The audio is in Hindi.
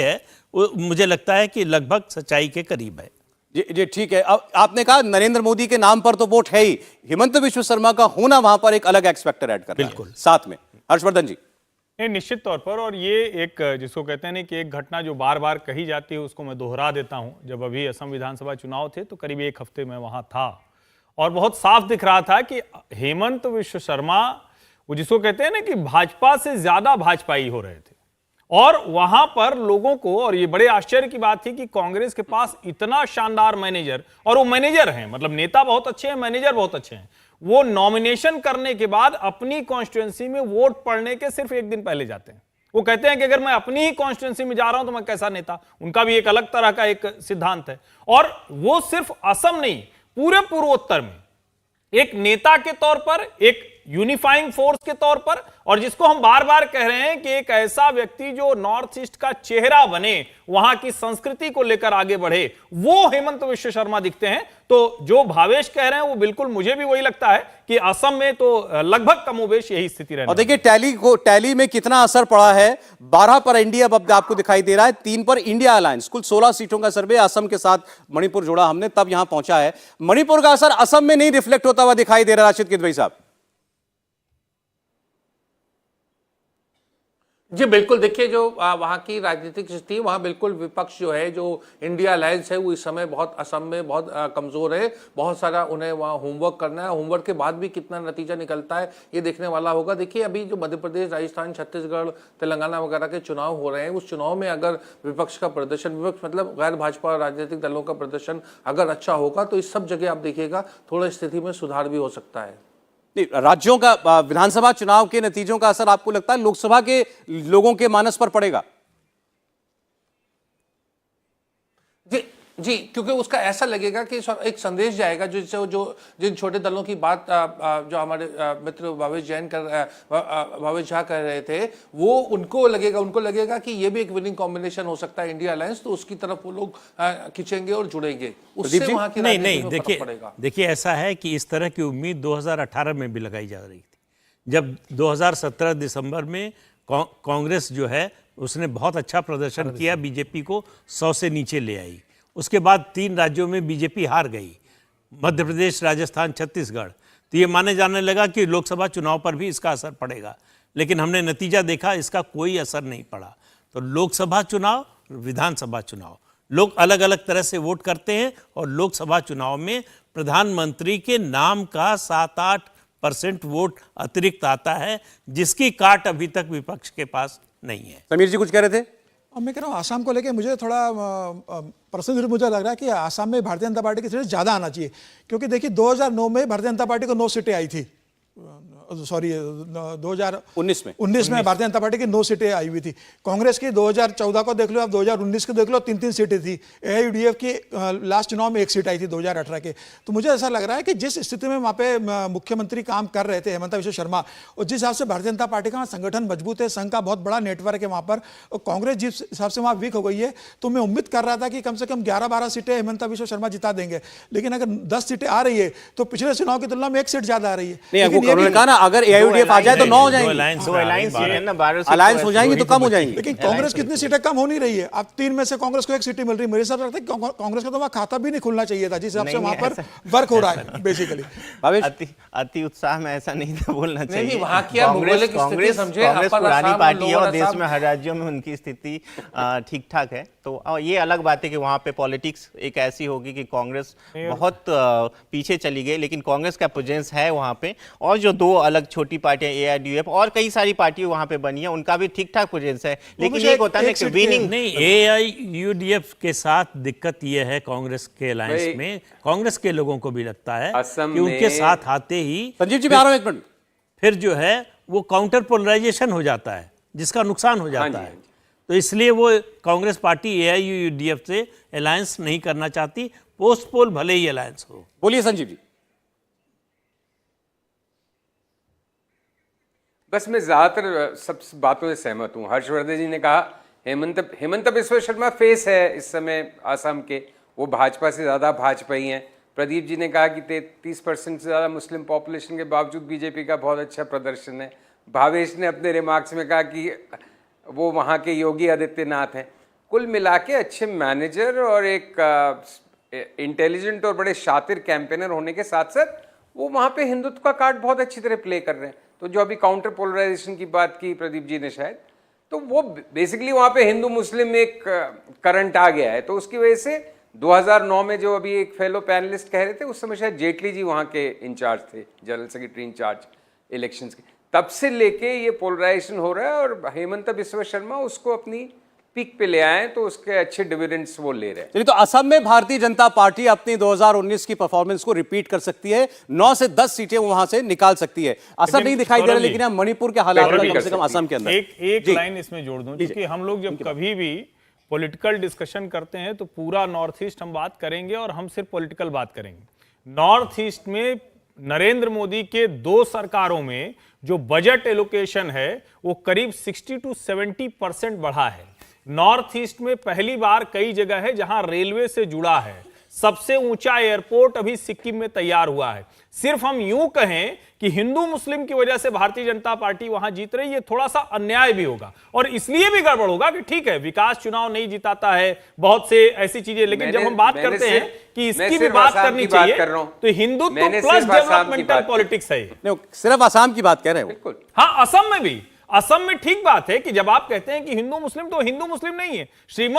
है वो मुझे लगता है कि लगभग सच्चाई के करीब है। जी ठीक है। अब आपने कहा नरेंद्र मोदी के नाम पर तो वोट है ही, हेमंत विश्व शर्मा का होना वहां पर एक अलग एक्स फैक्टर ऐड कर रहा है। बिल्कुल साथ में हर्षवर्धन जी। नहीं, निश्चित तौर पर। और ये एक जिसको कहते हैं ना कि एक घटना जो बार बार कही जाती है उसको मैं दोहरा देता हूं। जब अभी असम विधानसभा चुनाव थे तो करीब एक हफ्ते में वहां था और बहुत साफ दिख रहा था कि हेमंत विश्व शर्मा वो जिसको कहते हैं ना कि भाजपा से ज्यादा भाजपाई हो रहे थे। और वहां पर लोगों को, और ये बड़े आश्चर्य की बात थी कि कांग्रेस के पास इतना शानदार मैनेजर, और वो मैनेजर हैं, मतलब नेता बहुत अच्छे हैं, मैनेजर बहुत अच्छे हैं। वो नॉमिनेशन करने के बाद अपनी कॉन्स्टिट्यूएंसी में वोट पड़ने के सिर्फ एक दिन पहले जाते हैं। वो कहते हैं कि अगर मैं अपनी ही कॉन्स्टिट्यूएंसी में जा रहा हूं तो मैं कैसा नेता। उनका भी एक अलग तरह का एक सिद्धांत है। और वो सिर्फ असम नहीं, पूरे पूर्वोत्तर में एक नेता के तौर पर, एक यूनिफाइंग फोर्स के तौर पर, और जिसको हम बार बार कह रहे हैं कि एक ऐसा व्यक्ति जो नॉर्थ ईस्ट का चेहरा बने, वहां की संस्कृति को लेकर आगे बढ़े, वो हेमंत विश्व शर्मा दिखते हैं। तो जो भावेश कह रहे हैं वो बिल्कुल मुझे भी वही लगता है कि असम में तो लगभग कमोबेश यही स्थिति रहने। और देखिए टैली में कितना असर पड़ा है। 12 पर एनडीए अब आपको दिखाई दे रहा है, 3 पर इंडिया अलायंस। कुल 16 सीटों का सर्वे असम के साथ मणिपुर जोड़ा हमने, तब यहां पहुंचा है। मणिपुर का असर असम में नहीं रिफ्लेक्ट होता हुआ दिखाई दे रहा है राशिद किदवई साहब। जी बिल्कुल। देखिए जो वहाँ की राजनीतिक स्थिति, वहाँ बिल्कुल विपक्ष जो है, जो इंडिया अलायंस है, वो इस समय बहुत असम में बहुत कमजोर है। बहुत सारा उन्हें वहाँ होमवर्क करना है। होमवर्क के बाद भी कितना नतीजा निकलता है ये देखने वाला होगा। देखिए अभी जो मध्य प्रदेश, राजस्थान, छत्तीसगढ़, तेलंगाना वगैरह के चुनाव हो रहे हैं, उस चुनाव में अगर विपक्ष का प्रदर्शन, विपक्ष मतलब गैर भाजपा राजनीतिक दलों का प्रदर्शन अगर अच्छा होगा तो इस सब जगह आप देखिएगा थोड़ा स्थिति में सुधार भी हो सकता है। राज्यों का विधानसभा चुनाव के नतीजों का असर आपको लगता है लोकसभा के लोगों के मानस पर पड़ेगा? जी क्योंकि उसका ऐसा लगेगा कि एक संदेश जाएगा जिससे जो जिन छोटे दलों की बात जो हमारे मित्र भावेश झा कह रहे थे, वो उनको लगेगा कि ये भी एक विनिंग कॉम्बिनेशन हो सकता है इंडिया अलायंस, तो उसकी तरफ वो लोग खिंचेंगे और जुड़ेंगे। उससे वहां की नहीं देखिए ऐसा है कि इस तरह की उम्मीद 2018 में भी लगाई जा रही थी, जब 2017 दिसंबर में कांग्रेस जो है उसने बहुत अच्छा प्रदर्शन किया, बीजेपी को 100 से नीचे ले आई। उसके बाद 3 राज्यों में बीजेपी हार गई, मध्य प्रदेश, राजस्थान, छत्तीसगढ़। तो ये माने जाने लगा कि लोकसभा चुनाव पर भी इसका असर पड़ेगा, लेकिन हमने नतीजा देखा इसका कोई असर नहीं पड़ा। तो लोकसभा चुनाव, विधानसभा चुनाव, लोग अलग अलग तरह से वोट करते हैं और लोकसभा चुनाव में प्रधानमंत्री के नाम का 7-8% वोट अतिरिक्त आता है, जिसकी काट अभी तक विपक्ष के पास नहीं है। समीर जी कुछ कह रहे थे? अब मैं कह रहा हूँ आसाम को लेके मुझे थोड़ा पर्सनली मुझे लग रहा है कि आसाम में भारतीय जनता पार्टी की सीटें ज़्यादा आना चाहिए, क्योंकि देखिए 2009 में भारतीय जनता पार्टी को 9 सीटें आई थी, सॉरी 2019 में भारतीय जनता पार्टी की 9 सीटें आई हुई थी। कांग्रेस की 2014 को देख लो, आप 2019 को देख लो, 3-3 सीटें थी। एआईयूडीएफ की लास्ट चुनाव में 1 सीट आई थी 2018 के। तो मुझे ऐसा लग रहा है कि जिस स्थिति में वहाँ पे मुख्यमंत्री काम कर रहे थे हेमंत विश्व शर्मा, और जिस हिसाब से भारतीय जनता पार्टी का संगठन मजबूत है, संघ का बहुत बड़ा नेटवर्क है वहाँ पर, और कांग्रेस जिस हिसाब से वहाँ वीक हो गई है, तो मैं उम्मीद कर रहा था कि कम से कम 11-12 सीटें हेमंत विश्व शर्मा जिता देंगे। लेकिन अगर 10 सीटें आ रही है तो पिछले चुनाव की तुलना में 1 सीट ज्यादा आ रही है। अगर एआईयूडीएफ आ जाए तो 9 हो जाएंगे, अलायंस हो जाएंगे तो कम हो जाएंगे। लेकिन कांग्रेस कितनी सीटें कम हो नहीं रही है। अब 3 में से कांग्रेस को 1 सीट मिल रही है। मेरे हिसाब से लगता है कि कांग्रेस का तो वहाँ खाता भी नहीं खुलना चाहिए था, जिस हिसाब से वहाँ पर वर्क हो रहा है बेसिकली। अति उत्साह में ऐसा नहीं था बोलना चाहिए। कांग्रेस पुरानी पार्टी है और देश में हर राज्यों में उनकी स्थिति ठीक ठाक है। तो ये अलग बात है कि वहाँ पे पॉलिटिक्स एक ऐसी होगी कि कांग्रेस बहुत पीछे चली गई, लेकिन कांग्रेस का प्रेजेंस है वहाँ पे। और जो 2 अलग छोटी पार्टियां एआईयूडीएफ और कई सारी पार्टी वहाँ पे बनी है, उनका भी ठीक ठाक प्रेजेंस है। लेकिन ये होता है कि विनिंग नहीं, एआईयूडीएफ के साथ दिक्कत ये है कांग्रेस के अलायंस में, कांग्रेस के लोगों को भी लगता है कि उनके साथ आते ही संजीव जी मैं आ रहा हूं 1 मिनट, फिर जो है वो काउंटर पोलराइजेशन हो जाता है, जिसका नुकसान हो जाता है। तो इसलिए वो कांग्रेस पार्टी एआईयूडीएफ से अलायंस नहीं करना चाहती, पोस्ट पोल भले ही अलायंस हो। बोलिए संजीव जी। बस मैं ज्यादातर सब बातों से सहमत हूँ। हर्षवर्धन जी ने कहा हेमंत विश्व शर्मा फेस है इस समय आसाम के, वो भाजपा से ज्यादा भाजपाई हैं। प्रदीप जी ने कहा कि 33% से ज्यादा मुस्लिम पॉपुलेशन के बावजूद बीजेपी का बहुत अच्छा प्रदर्शन है। भावेश ने अपने रिमार्क्स में कहा कि वो वहाँ के योगी आदित्यनाथ हैं। कुल मिला के अच्छे मैनेजर और एक इंटेलिजेंट और बड़े शातिर कैंपेनर होने के साथ साथ वो वहाँ पे हिंदुत्व का कार्ड बहुत अच्छी तरह प्ले कर रहे हैं। तो जो अभी काउंटर पोलराइजेशन की बात की प्रदीप जी ने शायद, तो वो बेसिकली वहाँ पे हिंदू मुस्लिम एक करंट आ गया है। तो उसकी वजह से 2009 में जो अभी एक फेलो पैनलिस्ट कह रहे थे, उस समय शायद जेटली जी वहाँ के इंचार्ज थे, जनरल सेक्रेटरी इंचार्ज इलेक्शंस के, तब से लेके ये पोलराइजेशन हो रहा है और हेमंत बिस्वा शर्मा उसको अपनी पीक पे ले आए, तो उसके अच्छे डिविडेंड्स वो ले रहे हैं। चलिए, तो असम में भारतीय जनता पार्टी अपनी 2019 की परफॉर्मेंस को रिपीट कर सकती है, 9 से 10 सीटें वहां से निकाल सकती है। असर नहीं दिखाई दे रहा, लेकिन यहाँ मणिपुर के हालात सौरभ जी कम से कम असम के अंदर एक लाइन इसमें जोड़ दूं, क्योंकि हम लोग जब कभी भी पॉलिटिकल डिस्कशन करते हैं तो पूरा नॉर्थ ईस्ट हम बात करेंगे और हम सिर्फ पॉलिटिकल बात करेंगे। नॉर्थ ईस्ट में नरेंद्र मोदी के 2 सरकारों में जो बजट एलोकेशन है वो करीब 60 to 70% बढ़ा है। नॉर्थ ईस्ट में पहली बार कई जगह है जहां रेलवे से जुड़ा है। सबसे ऊंचा एयरपोर्ट अभी सिक्किम में तैयार हुआ है। सिर्फ हम यूं कहें कि हिंदू मुस्लिम की वजह से भारतीय जनता पार्टी वहां जीत रही है, थोड़ा सा अन्याय भी होगा और इसलिए भी गड़बड़ होगा कि ठीक है, विकास चुनाव नहीं जिताता है, बहुत से ऐसी चीजें, लेकिन जब हम बात करते हैं कि इसकी भी बात करनी चाहिए, तो हिंदुत्व प्लस डेवलपमेंटल पॉलिटिक्स है। नहीं, सिर्फ असम की बात कह रहे हैं वो। हाँ, असम में भी, असम में ठीक बात है कि जब आप कहते हैं कि हिंदू मुस्लिम, तो हिंदू मुस्लिम नहीं है। श्रीमद